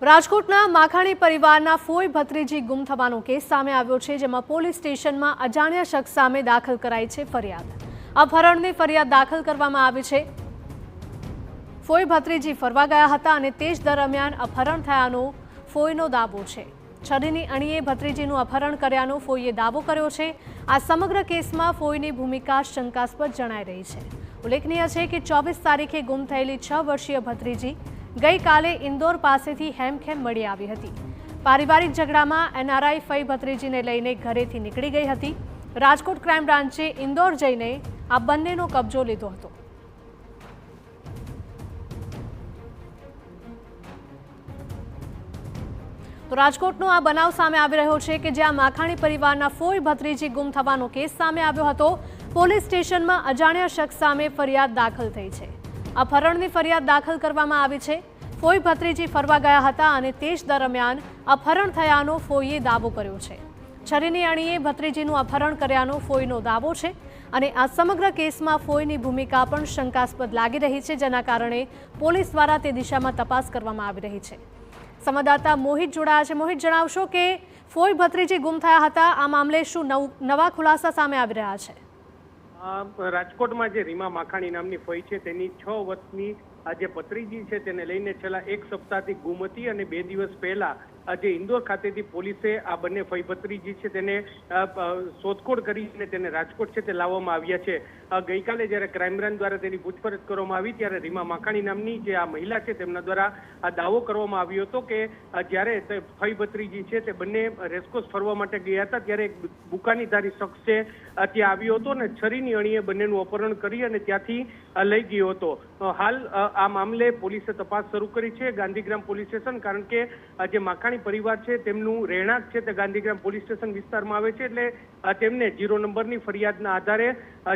રાજકોટના માખાણી પરિવારના ફોઈ ભત્રીજી ગુમ થવાનો કેસ સામે આવ્યો છે, જેમાં પોલીસ સ્ટેશનમાં અજાણ્યા શખ્સ સામે દાખલ કરાઈ છે ફરિયાદ. અપહરણની ફરિયાદ દાખલ કરવામાં આવી છે. ફોઈ ભત્રીજી ફરવા ગયા હતા અને તે જ દરમિયાન અપહરણ થયાનો ફોઈનો દાવો છે. છરીની અણીએ ભત્રીજીનું અપહરણ કર્યાનો ફોઈએ દાવો કર્યો છે. આ સમગ્ર કેસમાં ફોઈની ભૂમિકા શંકાસ્પદ જણાઈ રહી છે. ઉલ્લેખનીય છે કે 24 તારીખે ગુમ થયેલી 6 વર્ષીય ભત્રીજી ગઈકાલે ઇન્દોર પાસેથી હેમખેમ મળી આવી હતી. પારિવારિક ઝઘડામાં એનઆરઆઈ ફઈ ભત્રીજીને લઈને ઘરેથી નીકળી ગઈ હતી. રાજકોટ ક્રાઇમ બ્રાન્ચે ઇન્દોર જઈને આ બંનેનો કબજો લીધો હતો. તો રાજકોટનો આ બનાવ સામે આવી રહ્યો છે કે જ્યાં માખાણી પરિવારના ફોઈ ભત્રીજી ગુમ થવાનો કેસ સામે આવ્યો હતો. પોલીસ સ્ટેશનમાં અજાણ્યા શખ્સ સામે ફરિયાદ દાખલ થઈ છે. અપહરણની ફરિયાદ દાખલ કરવામાં આવી છે. ફોઈ ભત્રીજી ફરવા ગયા હતા અને તે જ દરમિયાન અપહરણ થયાનો ફોઈએ દાવો કર્યો છે. છરીની અણીએ ભત્રીજીનું અપહરણ કર્યાનો ફોઈનો દાવો છે અને આ સમગ્ર કેસમાં ફોઈની ભૂમિકા પણ શંકાસ્પદ લાગી રહી છે, જેના કારણે પોલીસ દ્વારા તે દિશામાં તપાસ કરવામાં આવી રહી છે. સંવાદદાતા મોહિત જોડાયા છે. મોહિત, જણાવશો કે ફોઈ ભત્રીજી ગુમ થયા હતા, આ મામલે શું નવા ખુલાસા સામે આવી રહ્યા છે? રાજકોટમાં જે રીમા માખાણી નામની ફઈ છે તેની 6 વર્ષની જે ભત્રીજી છે તેને લઈને છેલ્લા 1 સપ્તાહથી ગુમ હતી અને 2 દિવસ પહેલા જે ઇન્દોર ખાતેથી પોલીસે આ બંને ફઈ ભત્રીજી છે તેને શોધખોળ કરીને તેને રાજકોટ છે તે લાવવામાં આવ્યા છે. ગઈકાલે જ્યારે ક્રાઇમ બ્રાન્ચ દ્વારા તેની પૂછપરછ કરવામાં આવી ત્યારે રીમા માખાણી નામની જે આ મહિલા છે તેમના દ્વારા આ દાવો કરવામાં આવ્યો હતો કે જ્યારે ફઈ ભત્રીજી છે તે બંને રેસકોર્સ ફરવા માટે ગયા હતા ત્યારે એક બુકાનીધારી શખ્સ છે ત્યાં આવ્યો હતો અને છરીની અણીએ બંનેનું અપહરણ કરી અને ત્યાંથી લઈ ગયો હતો. હાલ આ મામલે પોલીસે તપાસ શરૂ કરી છે ગાંધીગ્રામ પોલીસ સ્ટેશન, કારણ કે જે માખાણી પરિવાર છે તેમનું રહેણાંક છે તે ગાંધીગ્રામ પોલીસ સ્ટેશન વિસ્તારમાં આવે છે, એટલે તેમને 0 નંબરની ફરિયાદના આધારે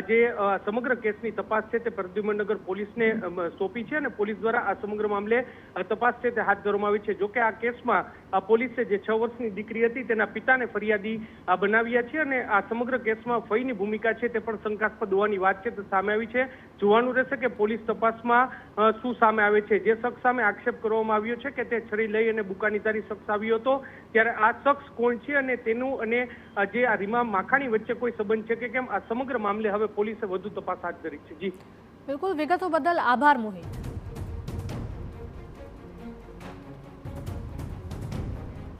જે સમગ્ર કેસની તપાસ છે તે પ્રદ્યુમનનગર પોલીસને સોંપી છે અને પોલીસ દ્વારા આ સમગ્ર મામલે તપાસ છે તે હાથ ધરવામાં આવી છે. જોકે આ કેસમાં પોલીસે જે 6 વર્ષની દીકરી હતી તેના પિતાને ફરિયાદી બનાવ્યા છે અને આ સમગ્ર કેસમાં ફઈની ભૂમિકા છે તે પણ શંકાસ્પદ હોવાની વાત છે તે સામે આવી છે. જોવાનું રહેશે કે પોલીસ તપાસમાં શું સામે આવે છે. જે શખ્સ સામે આક્ષેપ કરવામાં આવ્યો છે કે તે છરી લઈ અને બુકાનીધારી શખ્સ આવ્યો હતો, ત્યારે આ શખ્સ કોણ છે અને તેનું અને જે આ રીમા માખાણી વચ્ચે કોઈ સંબંધ છે કે કેમ, આ સમગ્ર મામલે હવે પોલીસે વધુ તપાસ હાથ ધરી છે. જી બિલકુલ, વિગતો બદલ આભાર મોહિત.